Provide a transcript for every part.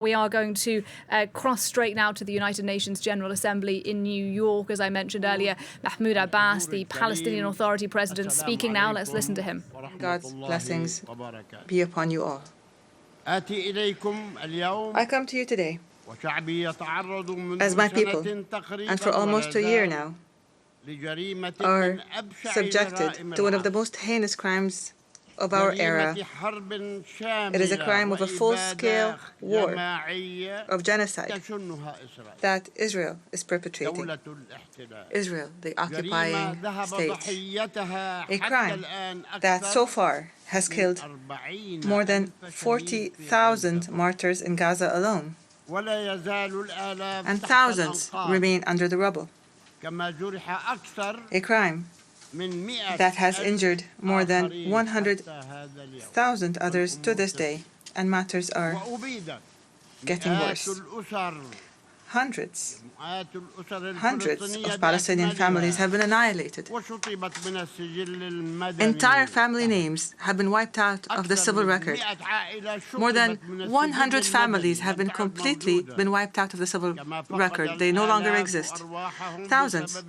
We are going to cross straight now to the United Nations General Assembly in New York, as I mentioned earlier. Mahmoud Abbas, the Palestinian Authority president, speaking now. Let's listen to him. God's blessings be upon you all. I come to you today as my people, and for almost a year now, are subjected to one of the most heinous crimes of our era. It is a crime of a full-scale war of genocide that Israel is perpetrating. Israel, the occupying state. A crime that so far has killed more than 40,000 martyrs in Gaza alone, and thousands remain under the rubble. A crime that has injured more than 100,000 others to this day, and matters are getting worse. Hundreds of Palestinian families have been annihilated. Entire family names have been wiped out of the civil record. More than 100 families have been completely wiped out of the civil record. They no longer exist. Thousands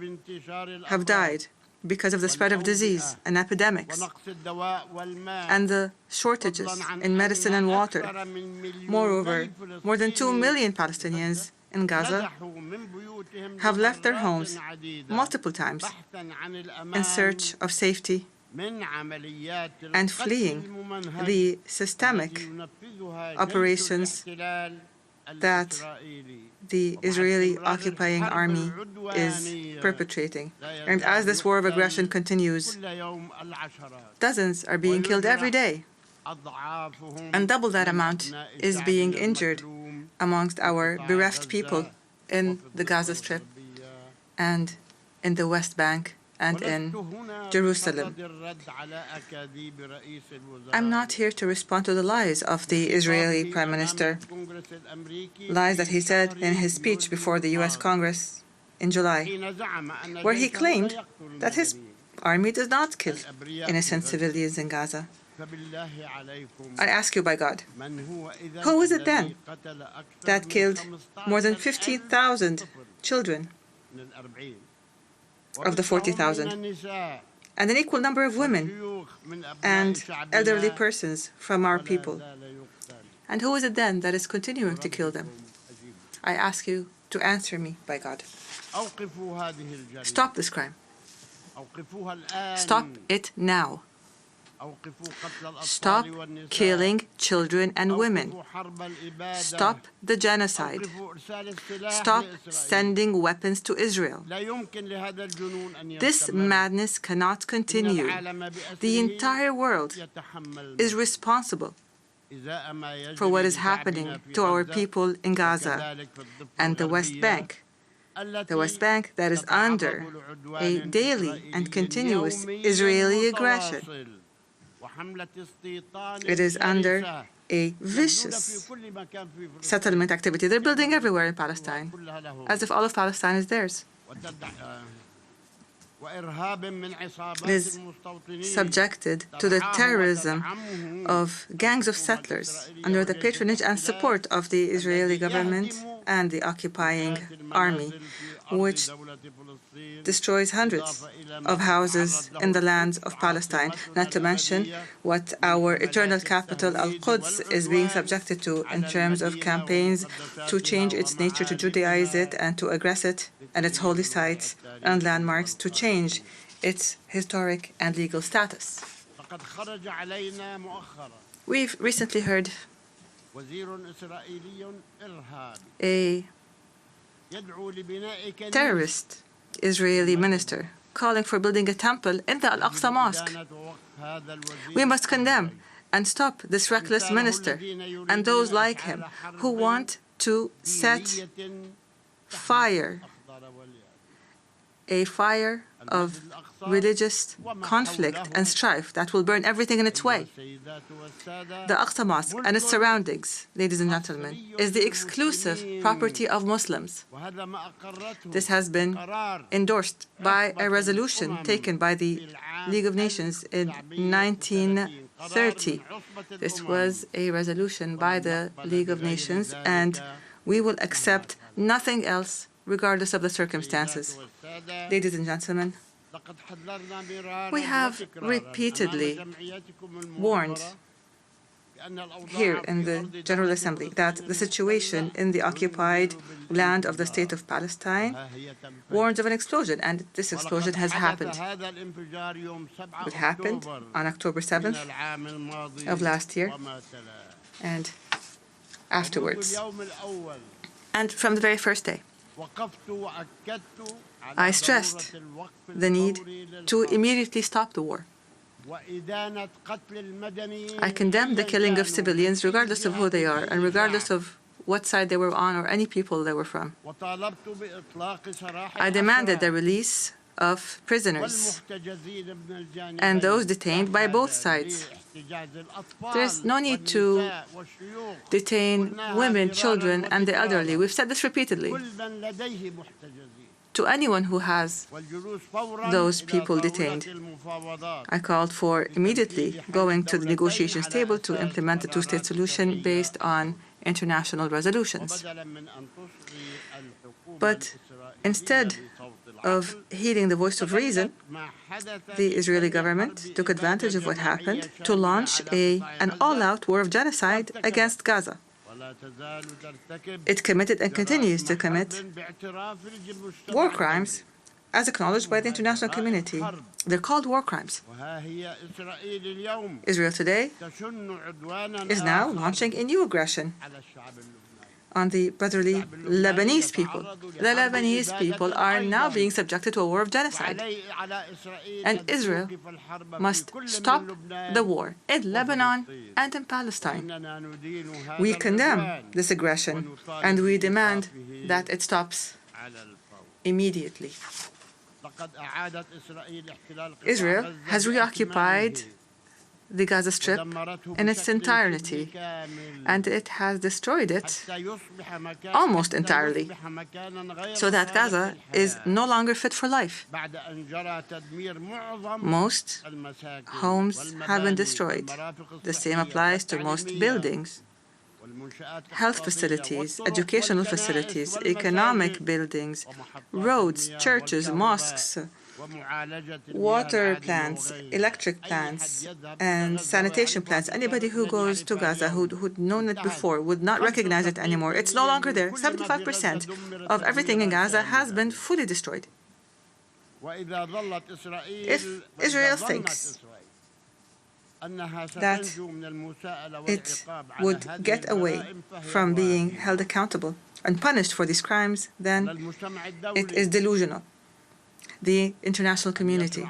have died because of the spread of disease and epidemics and the shortages in medicine and water. Moreover, more than 2 million Palestinians in Gaza have left their homes multiple times in search of safety and fleeing the systemic operations that the Israeli occupying army is perpetrating. And as this war of aggression continues, dozens are being killed every day, and double that amount is being injured amongst our bereft people in the Gaza Strip and in the West Bank and in Jerusalem. I'm not here to respond to the lies of the Israeli Prime Minister, lies that he said in his speech before the U.S. Congress in July, where he claimed that his army does not kill innocent civilians in Gaza. I ask you by God, who is it then that killed more than 15,000 children of the 40,000, and an equal number of women and elderly persons from our people? And who is it then that is continuing to kill them? I ask you to answer me by God. Stop this crime. Stop it now. Stop killing children and women. Stop the genocide. Stop sending weapons to Israel. This madness cannot continue. The entire world is responsible for what is happening to our people in Gaza and the West Bank. The West Bank that is under a daily and continuous Israeli aggression. It is under a vicious settlement activity. They're building everywhere in Palestine, as if all of Palestine is theirs. It is subjected to the terrorism of gangs of settlers under the patronage and support of the Israeli government and the occupying army, which destroys hundreds of houses in the lands of Palestine, not to mention what our eternal capital, Al-Quds, is being subjected to in terms of campaigns to change its nature, to Judaize it, and to aggress it and its holy sites and landmarks, to change its historic and legal status. We've recently heard a terrorist Israeli minister calling for building a temple in the Al-Aqsa Mosque. We must condemn and stop this reckless minister and those like him who want to set fire, a fire of religious conflict and strife that will burn everything in its way. The Aqsa Mosque and its surroundings, ladies and gentlemen, is the exclusive property of Muslims. This has been endorsed by a resolution taken by the League of Nations in 19 30. This was a resolution by the League of Nations, and we will accept nothing else regardless of the circumstances. Ladies and gentlemen, we have repeatedly warned here in the General Assembly that the situation in the occupied land of the State of Palestine warns of an explosion, and this explosion has happened. It happened on October 7th of last year and afterwards. And from the very first day, I stressed the need to immediately stop the war. I condemn the killing of civilians regardless of who they are and regardless of what side they were on or any people they were from. I demanded the release of prisoners and those detained by both sides. There's no need to detain women, children, and the elderly. We've said this repeatedly. To anyone who has those people detained, I called for immediately going to the negotiations table to implement the two-state solution based on international resolutions. But instead of heeding the voice of reason, the Israeli government took advantage of what happened to launch an all-out war of genocide against Gaza. It committed and continues to commit war crimes as acknowledged by the international community. They're called war crimes. Israel today is now launching a new aggression on the brotherly Lebanese people. The Lebanese people are now being subjected to a war of genocide. And Israel must stop the war in Lebanon and in Palestine. We condemn this aggression and we demand that it stops immediately. Israel has reoccupied the Gaza Strip in its entirety, and it has destroyed it almost entirely, so that Gaza is no longer fit for life. Most homes have been destroyed. The same applies to most buildings, health facilities, educational facilities, economic buildings, roads, churches, mosques, water plants, electric plants, and sanitation plants. Anybody who goes to Gaza who'd known it before would not recognize it anymore. It's no longer there. 75% of everything in Gaza has been fully destroyed. If Israel thinks that it would get away from being held accountable and punished for these crimes, then it is delusional. The international community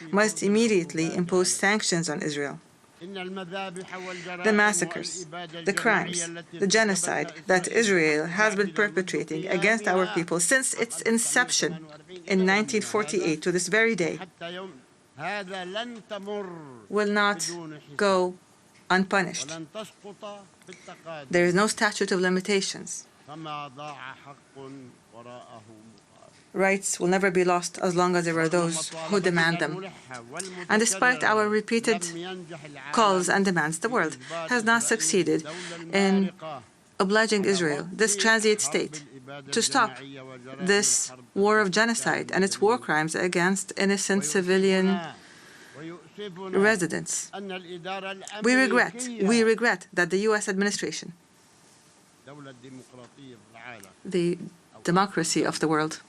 must immediately impose sanctions on Israel. The massacres, the crimes, the genocide that Israel has been perpetrating against our people since its inception in 1948 to this very day will not go unpunished. There is no statute of limitations. Rights will never be lost as long as there are those who demand them. And despite our repeated calls and demands, the world has not succeeded in obliging Israel, this transient state, to stop this war of genocide and its war crimes against innocent civilian residents. We regret that the U.S. administration, the democracy of the world,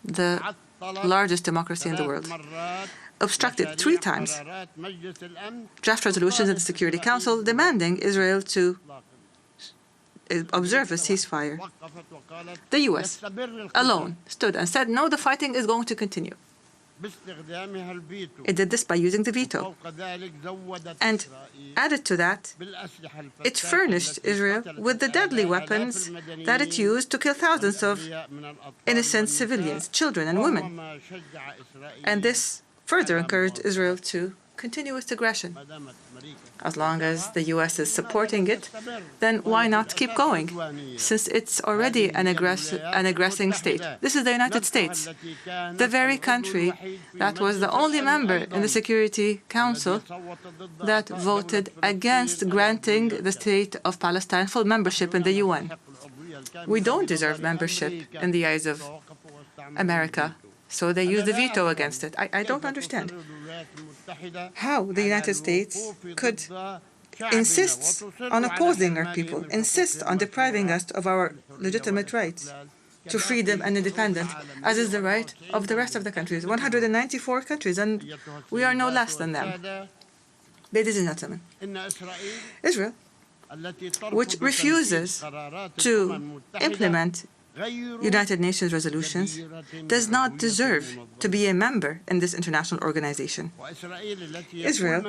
the largest democracy in the world, obstructed 3 times draft resolutions in the Security Council demanding Israel to observe a ceasefire. The U.S. alone stood and said, no, the fighting is going to continue. It did this by using the veto. And added to that, it furnished Israel with the deadly weapons that it used to kill thousands of innocent civilians, children and women. And this further encouraged Israel to continuous aggression. As long as the U.S. is supporting it, then why not keep going, since it's already an aggressing state? This is the United States, the very country that was the only member in the Security Council that voted against granting the State of Palestine full membership in the UN. We don't deserve membership in the eyes of America, so they use the veto against it. I don't understand how the United States could insist on opposing our people, insist on depriving us of our legitimate rights to freedom and independence, as is the right of the rest of the countries, 194 countries, and we are no less than them. Ladies and gentlemen, Israel, which refuses to implement United Nations resolutions, does not deserve to be a member in this international organization. Israel,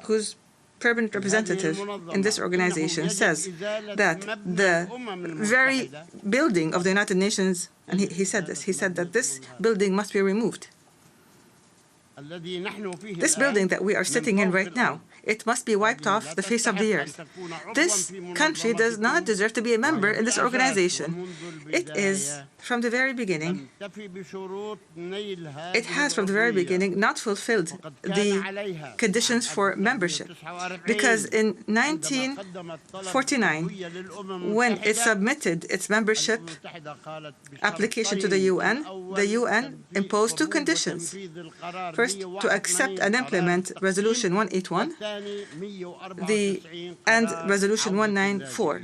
whose permanent representative in this organization says that the very building of the United Nations, and he said that this building must be removed. This building that we are sitting in right now, it must be wiped off the face of the earth. This country does not deserve to be a member in this organization. It is, from the very beginning, it has from the very beginning not fulfilled the conditions for membership. Because in 1949, when it submitted its membership application to the UN imposed two conditions. First, to accept and implement Resolution 181 and Resolution 194.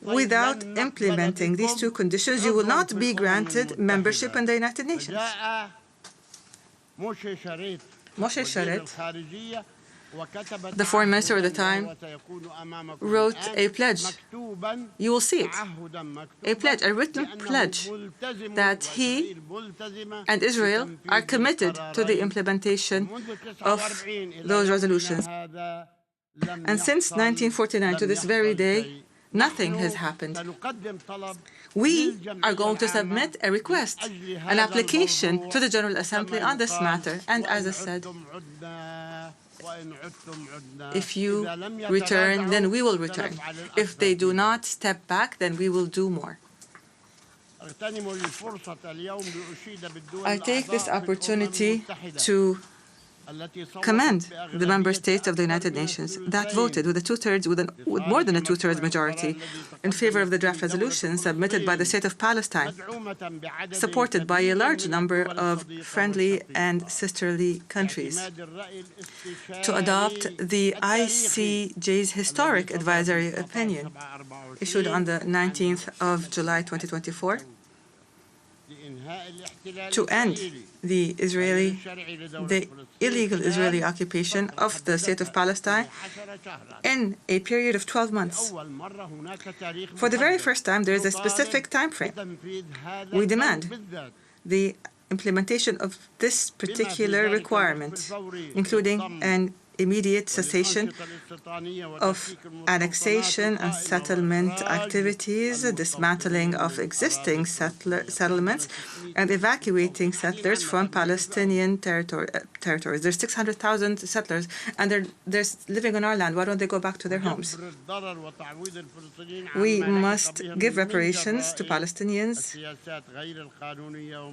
Without implementing these two conditions, you will not be granted membership in the United Nations. Moshe Sharet, the foreign minister at the time, wrote a pledge. You will see it. A pledge, a written pledge that he and Israel are committed to the implementation of those resolutions. And since 1949 to this very day, nothing has happened. We are going to submit a request, an application to the General Assembly on this matter. And as I said, if you return, then we will return. If they do not step back, then we will do more. I take this opportunity to commend the member states of the United Nations that voted with more than a two-thirds majority in favor of the draft resolution submitted by the State of Palestine, supported by a large number of friendly and sisterly countries, to adopt the ICJ's historic advisory opinion issued on the 19th of July 2024 to end the illegal Israeli occupation of the State of Palestine in a period of 12 months. For the very first time, there is a specific time frame. We demand the implementation of this particular requirement, including an immediate cessation of annexation and settlement activities, dismantling of existing settlements, and evacuating settlers from Palestinian territories. There's 600,000 settlers, and they're living on our land. Why don't they go back to their homes? We must give reparations to Palestinians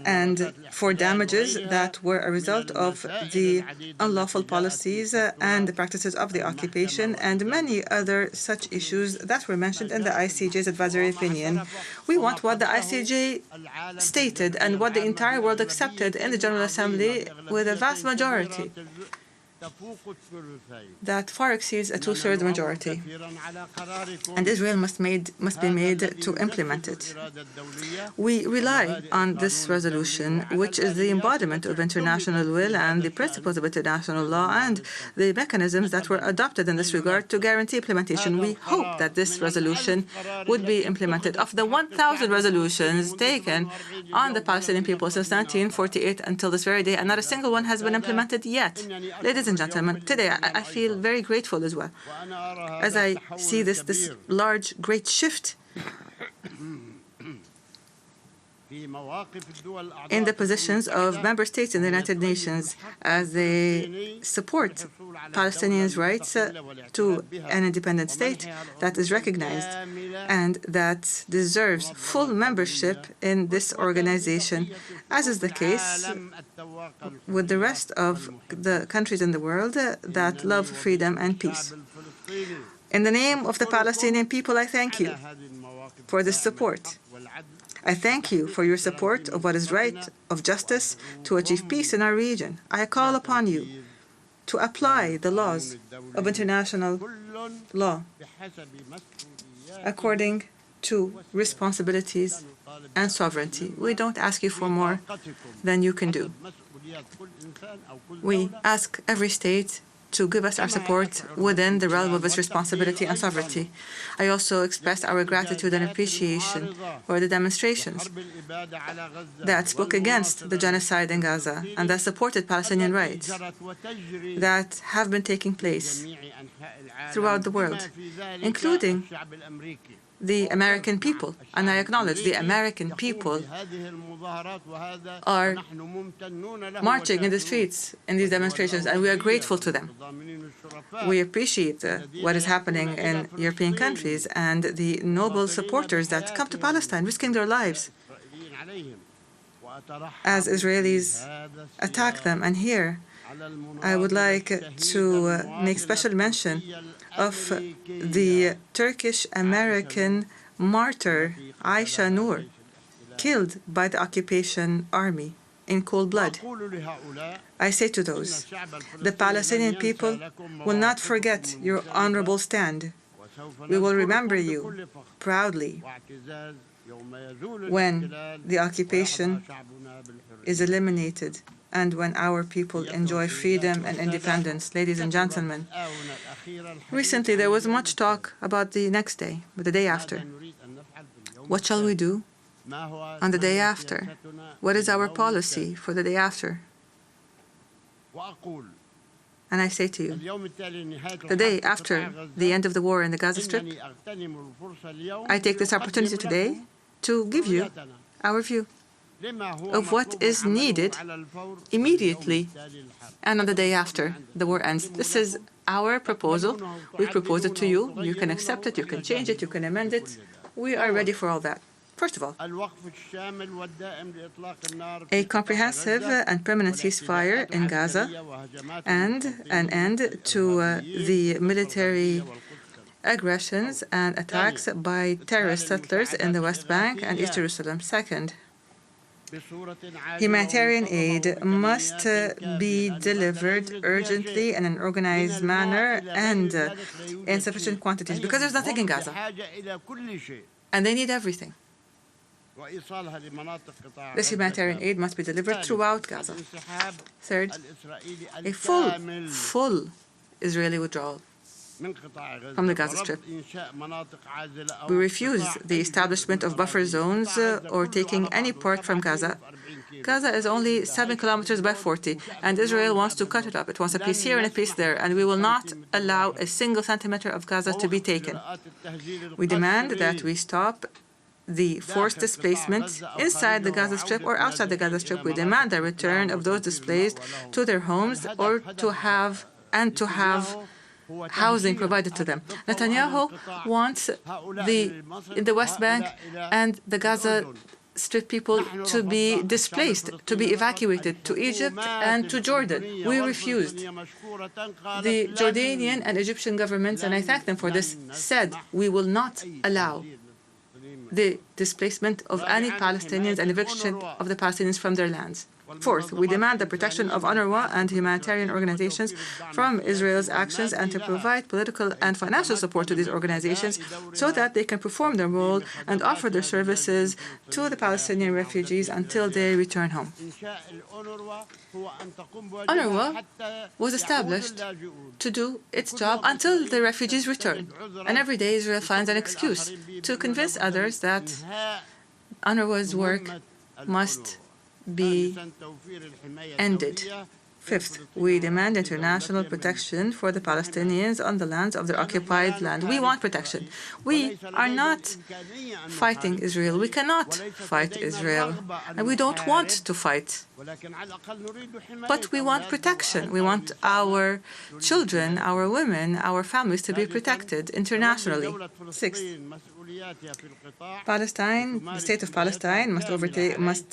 and for damages that were a result of the unlawful policies and the practices of the occupation, and many other such issues that were mentioned in the ICJ's advisory opinion. We want what the ICJ stated and what the entire world accepted in the General Assembly with a vast majority that far exceeds a two-thirds majority. And Israel must be made to implement it. We rely on this resolution, which is the embodiment of international will and the principles of international law and the mechanisms that were adopted in this regard to guarantee implementation. We hope that this resolution would be implemented. Of the 1,000 resolutions taken on the Palestinian people since 1948 until this very day, and not a single one has been implemented yet. Ladies and gentlemen, today I feel very grateful as well as I see this large, great shift in the positions of member states in the United Nations as they support Palestinians' rights to an independent state that is recognized and that deserves full membership in this organization, as is the case with the rest of the countries in the world that love freedom and peace. In the name of the Palestinian people, I thank you for this support. I thank you for your support of what is right, of justice, to achieve peace in our region. I call upon you to apply the laws of international law according to responsibilities and sovereignty. We don't ask you for more than you can do. We ask every state to give us our support within the realm of its responsibility and sovereignty. I also express our gratitude and appreciation for the demonstrations that spoke against the genocide in Gaza and that supported Palestinian rights that have been taking place throughout the world, including the American people. And I acknowledge the American people are marching in the streets in these demonstrations, and we are grateful to them. We appreciate what is happening in European countries and the noble supporters that come to Palestine, risking their lives as Israelis attack them. And here, I would like to make special mention of the Turkish-American martyr Aisha Noor, killed by the occupation army in cold blood. I say to those, the Palestinian people will not forget your honorable stand. We will remember you proudly when the occupation is eliminated and when our people enjoy freedom and independence. Ladies and gentlemen, recently there was much talk about the next day, the day after. What shall we do on the day after? What is our policy for the day after? And I say to you, the day after the end of the war in the Gaza Strip, I take this opportunity today to give you our view of what is needed immediately and on the day after the war ends. This is our proposal. We propose it to you. You can accept it, you can change it, you can amend it. We are ready for all that. First of all, a comprehensive and permanent ceasefire in Gaza and an end to the military aggressions and attacks by terrorist settlers in the West Bank and East Jerusalem. Second, humanitarian aid must be delivered urgently in an organized manner and in sufficient quantities, because there's nothing in Gaza, and they need everything. This humanitarian aid must be delivered throughout Gaza. Third, a full Israeli withdrawal from the Gaza Strip. We refuse the establishment of buffer zones or taking any part from Gaza. Gaza is only 7 kilometers by 40, and Israel wants to cut it up. It wants a piece here and a piece there, and we will not allow a single centimeter of Gaza to be taken. We demand that we stop the forced displacement inside the Gaza Strip or outside the Gaza Strip. We demand the return of those displaced to their homes or to have housing provided to them. Netanyahu wants in the West Bank and the Gaza Strip people to be displaced, to be evacuated to Egypt and to Jordan. We refused. The Jordanian and Egyptian governments, and I thank them for this, said we will not allow the displacement of any Palestinians and eviction of the Palestinians from their lands. Fourth, we demand the protection of UNRWA and humanitarian organizations from Israel's actions and to provide political and financial support to these organizations so that they can perform their role and offer their services to the Palestinian refugees until they return home. UNRWA was established to do its job until the refugees return. And every day Israel finds an excuse to convince others that UNRWA's work must be ended Fifth, we demand international protection for the Palestinians on the lands of their occupied land. We want protection. We are not fighting Israel. We cannot fight Israel. And we don't want to fight. But we want protection. We want our children, our women, our families to be protected internationally. Sixth, Palestine, the state of Palestine must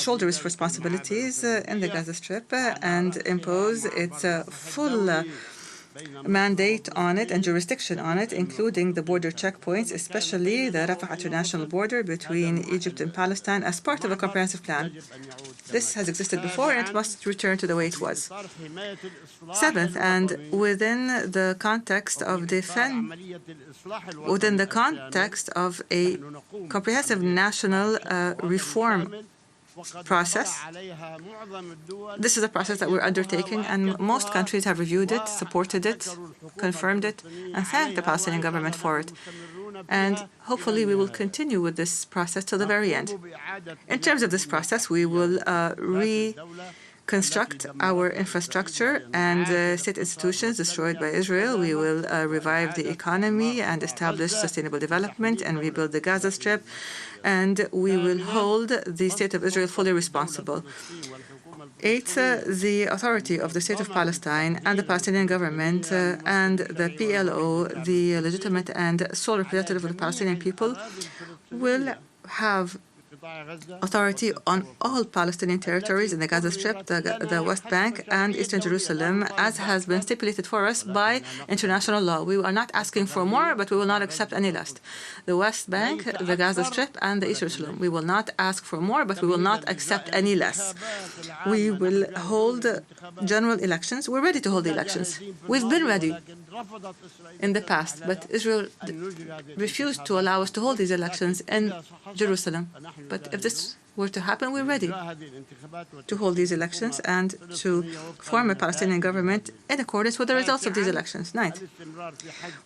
shoulder its responsibilities in the Gaza Strip and impose its full mandate on it and jurisdiction on it, including the border checkpoints, especially the Rafah international border between Egypt and Palestine, as part of a comprehensive plan. This has existed before and it must return to the way it was. Seventh, and within the context of a comprehensive national reform process. This is a process that we're undertaking, and most countries have reviewed it, supported it, confirmed it, and thanked the Palestinian government for it. And hopefully we will continue with this process till the very end. In terms of this process, we will reconstruct our infrastructure and state institutions destroyed by Israel. We will revive the economy and establish sustainable development and rebuild the Gaza Strip. And we will hold the State of Israel fully responsible. Eighth, the authority of the State of Palestine and the Palestinian government and the PLO, the legitimate and sole representative of the Palestinian people, will have authority on all Palestinian territories in the Gaza Strip, the West Bank, and Eastern Jerusalem, as has been stipulated for us by international law. We are not asking for more, but we will not accept any less. The West Bank, the Gaza Strip, and the Eastern Jerusalem. We will not ask for more, but we will not accept any less. We will hold general elections. We're ready to hold the elections. We've been ready in the past, but Israel refused to allow us to hold these elections in Jerusalem. But if this were to happen, we're ready to hold these elections and to form a Palestinian government in accordance with the results of these elections. Ninth,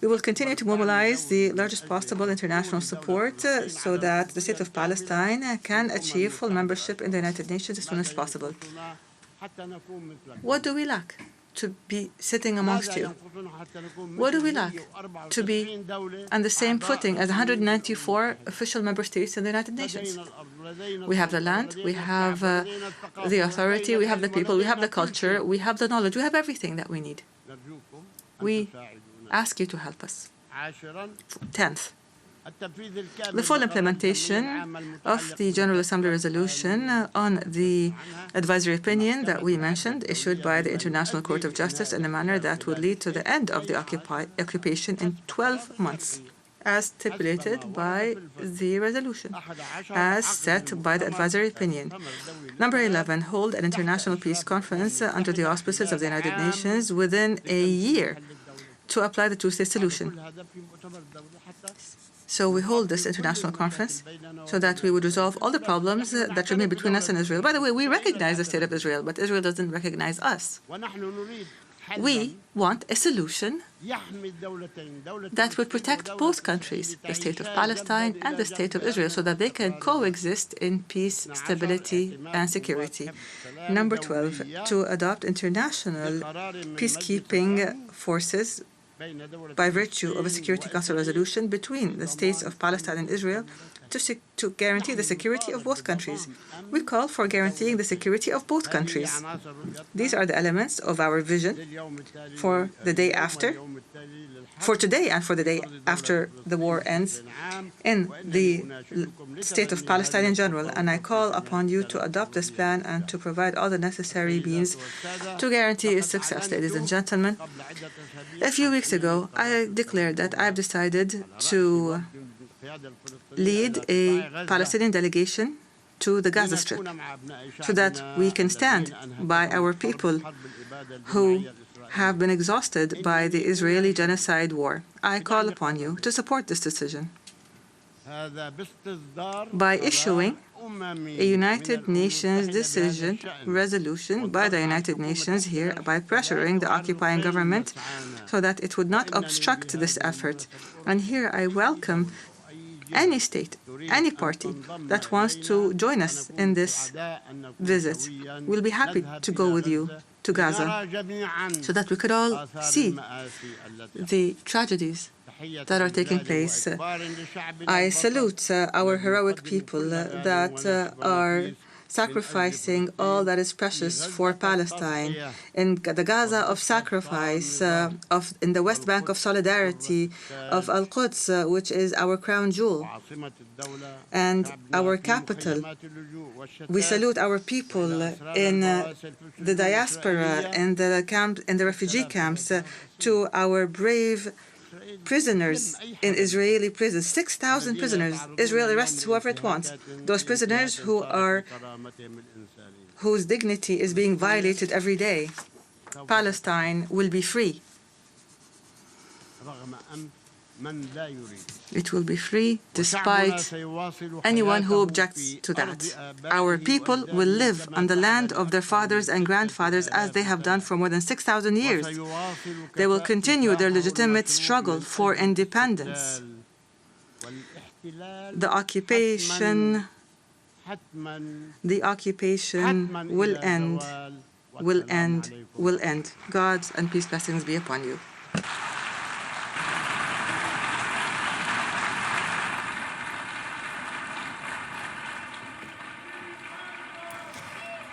we will continue to mobilize the largest possible international support so that the State of Palestine can achieve full membership in the United Nations as soon as possible. What do we lack? To be sitting amongst you. What do we lack? To be on the same footing as 194 official member states in the United Nations. We have the land, we have the authority, we have the people, we have the culture, we have the knowledge, we have everything that we need. We ask you to help us. 10th, the full implementation of the General Assembly resolution on the advisory opinion that we mentioned, issued by the International Court of Justice in a manner that would lead to the end of the occupation in 12 months, as stipulated by the resolution, as set by the advisory opinion. Number 11, hold an international peace conference under the auspices of the United Nations within a year to apply the two-state solution. So we hold this international conference so that we would resolve all the problems that remain between us and Israel. By the way, we recognize the state of Israel, but Israel doesn't recognize us. We want a solution that would protect both countries, the state of Palestine and the state of Israel, so that they can coexist in peace, stability, and security. Number 12, to adopt international peacekeeping forces by virtue of a Security Council resolution between the states of Palestine and Israel to guarantee the security of both countries. We call for guaranteeing the security of both countries. These are the elements of our vision for the day after, for today and for the day after the war ends, in the state of Palestine in general. And I call upon you to adopt this plan and to provide all the necessary means to guarantee its success. Ladies and gentlemen, a few weeks ago, I declared that I've decided to lead a Palestinian delegation to the Gaza Strip so that we can stand by our people who have been exhausted by the Israeli genocide war. I call upon you to support this decision by issuing a United Nations resolution by the United Nations here, by pressuring the occupying government so that it would not obstruct this effort. And here I welcome any state, any party that wants to join us in this visit. We'll be happy to go with you to Gaza, so that we could all see the tragedies that are taking place. I salute our heroic people that are sacrificing all that is precious for Palestine. In the Gaza of sacrifice, in the West Bank of solidarity, of Al-Quds, which is our crown jewel and our capital. We salute our people in the diaspora, in the refugee camps, to our brave prisoners in Israeli prisons. 6,000 prisoners. Israel arrests whoever it wants. Those prisoners whose dignity is being violated every day. Palestine will be free. It will be free despite anyone who objects to that. Our people will live on the land of their fathers and grandfathers as they have done for more than 6,000 years. They will continue their legitimate struggle for independence. The occupation will end. God's and peace blessings be upon you.